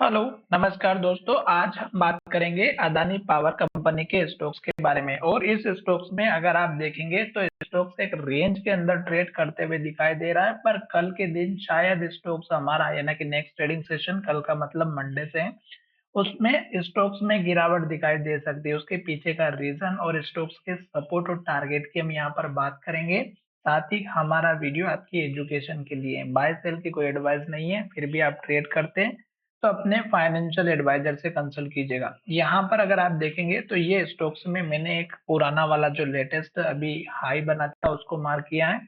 Hello, नमस्कार दोस्तों। आज हम बात करेंगे अदानी पावर कंपनी के स्टॉक्स के बारे में। और इस स्टॉक्स में अगर आप देखेंगे तो स्टॉक्स एक रेंज के अंदर ट्रेड करते हुए दिखाई दे रहा है, पर कल के दिन शायद स्टॉक्स हमारा यानी कि नेक्स्ट ट्रेडिंग सेशन कल का मतलब मंडे से है, उसमें स्टॉक्स में गिरावट दिखाई दे सकती है। उसके पीछे का रीजन और स्टॉक्स के सपोर्ट और टारगेट की हम यहाँ पर बात करेंगे। साथ ही हमारा वीडियो आपकी एजुकेशन के लिए बाय सेल की कोई एडवाइस नहीं है, फिर भी आप ट्रेड करते हैं तो अपने फाइनेंशियल एडवाइजर से कंसल्ट कीजिएगा। यहाँ पर अगर आप देखेंगे तो ये स्टॉक्स में मैंने एक पुराना वाला जो लेटेस्ट अभी हाई बना था उसको मार्क किया है।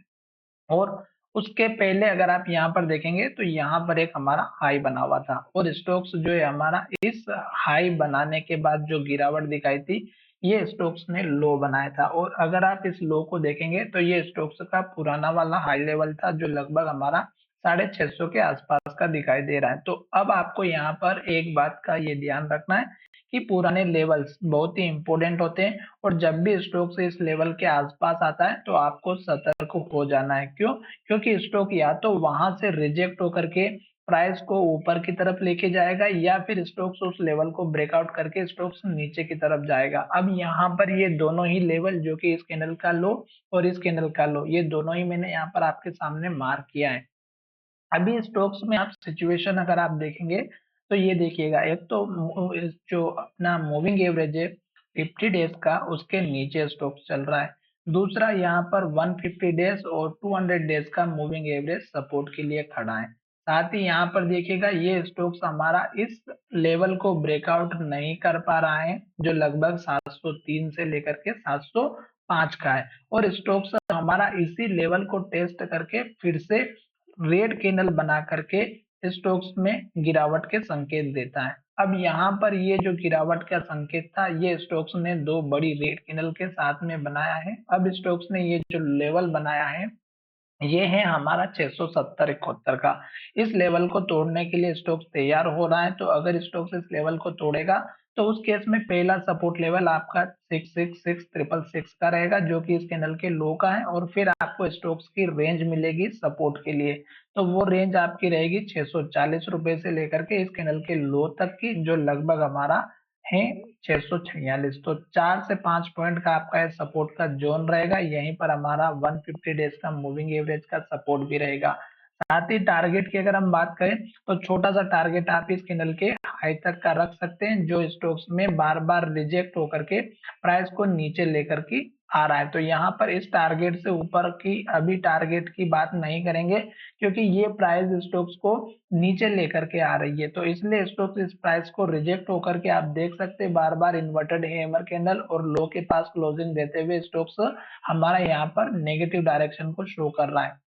और उसके पहले अगर आप यहाँ पर देखेंगे तो यहाँ पर एक हमारा हाई बना हुआ था, और स्टॉक्स जो है हमारा इस हाई बनाने के बाद जो गिरावट दिखाई थी, ये स्टॉक्स ने लो बनाया था। और अगर आप इस लो को देखेंगे तो ये स्टॉक्स का पुराना वाला हाई लेवल था जो लगभग हमारा 650 के आसपास का दिखाई दे रहा है। तो अब आपको यहाँ पर एक बात का ये ध्यान रखना है कि पुराने लेवल्स बहुत ही इंपॉर्टेंट होते हैं, और जब भी स्टॉक इस लेवल के आसपास आता है तो आपको सतर्क हो जाना है। क्यों? क्योंकि स्टॉक या तो वहां से रिजेक्ट होकर के प्राइस को ऊपर की तरफ लेके जाएगा, या फिर स्टॉक्स उस लेवल को ब्रेकआउट करके स्टॉक्स नीचे की तरफ जाएगा। अब यहाँ पर ये दोनों ही लेवल जो कि इस कैंडल का लो और इस कैंडल का लो, ये दोनों ही मैंने यहाँ पर आपके सामने मार्क किया है। अभी स्टॉक्स में आप सिचुएशन अगर आप देखेंगे तो ये देखिएगा, एक तो जो अपना मूविंग एवरेज है 50 डेज का, उसके नीचे स्टॉक्स चल रहा है। दूसरा यहाँ पर 150 डेज और 200 डेज का मूविंग एवरेज सपोर्ट के लिए खड़ा है। साथ ही यहाँ पर देखिएगा ये स्टॉक्स हमारा इस लेवल को ब्रेकआउट नहीं कर पा रहा है, जो लगभग 703 से लेकर के 705 का है। और स्टॉक्स हमारा इसी लेवल को टेस्ट करके फिर से रेड कैंडल बना करके स्टॉक्स में गिरावट के संकेत देता है। अब यहाँ पर ये जो गिरावट का संकेत था, ये स्टॉक्स ने दो बड़ी रेड कैंडल के साथ में बनाया है। अब स्टॉक्स ने ये जो लेवल बनाया है, ये है हमारा 670-71 का। इस लेवल को तोड़ने के लिए स्टॉक्स तैयार हो रहा है। तो अगर स्टॉक्स इस लेवल को तोड़ेगा तो उस केस में पहला सपोर्ट लेवल आपका 666-666 का रहेगा, जो कि इस कैंडल के लो का है। और फिर आपको स्टॉक्स की रेंज मिलेगी सपोर्ट के लिए, तो वो रेंज आपकी रहेगी 640 रुपए से लेकर के इस कैंडल के लो तक की, जो लगभग हमारा है 646। तो 4 से 5 पॉइंट का आपका ये सपोर्ट का जोन रहेगा। यहीं पर हमारा 150 डेज का मूविंग एवरेज का सपोर्ट भी रहेगा। साथ ही टारगेट की अगर हम बात करें तो छोटा सा टारगेट आप इस कैंडल के हाई तक का रख सकते हैं, जो स्टॉक्स में बार बार रिजेक्ट होकर के प्राइस को नीचे लेकर की आ रहा है। तो यहाँ पर इस टारगेट से ऊपर की अभी टारगेट की बात नहीं करेंगे, क्योंकि ये प्राइस स्टॉक्स को नीचे लेकर के आ रही है। तो इसलिए स्टॉक्स इस प्राइस को रिजेक्ट होकर के आप देख सकते हैं बार बार इन्वर्टेड हैमर कैंडल और लो के पास क्लोजिंग देते हुए स्टॉक्स हमारा यहाँ पर नेगेटिव डायरेक्शन को शो कर रहा है।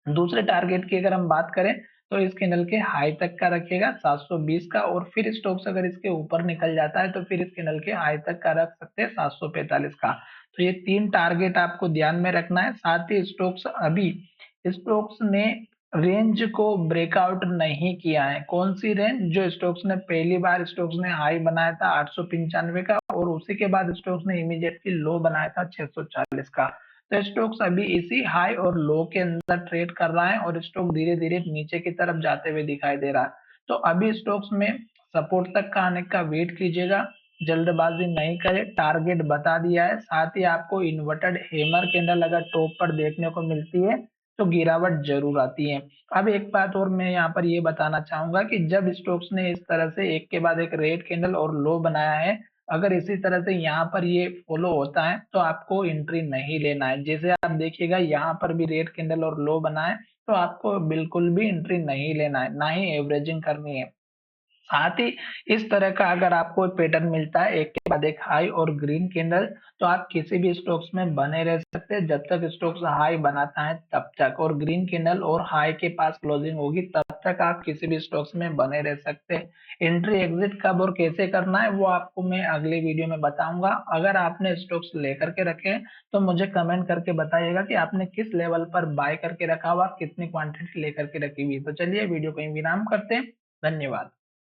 दूसरे टारगेट की अगर हम बात करें तो इस कैंडल के हाई तक का रखिएगा 720 का, और फिर स्टॉक्स अगर इसके ऊपर निकल जाता है तो फिर इस कैंडल के हाई तक का रख सकते हैं 745 का। तो ये तीन टारगेट आपको ध्यान में रखना है। साथ ही स्टॉक्स ने रेंज को ब्रेकआउट नहीं किया है। कौन सी रेंज? जो स्टॉक्स ने पहली बार स्टॉक्स ने हाई बनाया था 895 का, और उसी के बाद स्टॉक्स ने इमीडिएटली लो बनाया था 640 का। तो स्टॉक्स अभी इसी हाई और लो के अंदर ट्रेड कर रहा है, और स्टॉक धीरे धीरे नीचे की तरफ जाते हुए दिखाई दे रहा है। तो अभी स्टॉक्स में सपोर्ट तक का आने का वेट कीजिएगा, जल्दबाजी नहीं करें। टारगेट बता दिया है। साथ ही आपको इन्वर्टेड हैमर कैंडल अगर टॉप पर देखने को मिलती है तो गिरावट जरूर आती है। अब एक बात और मैं यहाँ पर ये बताना चाहूंगा कि जब स्टॉक्स ने इस तरह से एक के बाद एक रेड कैंडल और लो बनाया है, अगर इसी तरह से यहाँ पर ये फॉलो होता है तो आपको एंट्री नहीं लेना है। जैसे आप देखिएगा यहाँ पर भी रेड कैंडल और लो बना है, तो आपको बिल्कुल भी एंट्री नहीं लेना है, ना ही एवरेजिंग करनी है। साथ ही इस तरह का अगर आपको पैटर्न मिलता है एक के बाद एक हाई और ग्रीन कैंडल, तो आप किसी भी स्टॉक्स में बने रह सकते हैं जब तक स्टॉक्स हाई बनाता है तब तक, और ग्रीन कैंडल और हाई के पास क्लोजिंग होगी तब तक आप किसी भी स्टॉक्स में बने रह सकते हैं। एंट्री एग्जिट कब और कैसे करना है वो आपको मैं अगले वीडियो में बताऊंगा। अगर आपने स्टॉक्स लेकर के रखे हैं तो मुझे कमेंट करके बताइएगा कि आपने किस लेवल पर बाय करके रखा हुआ, कितनी क्वांटिटी लेकर के रखी हुई। तो चलिए वीडियो को विराम करते हैं। धन्यवाद।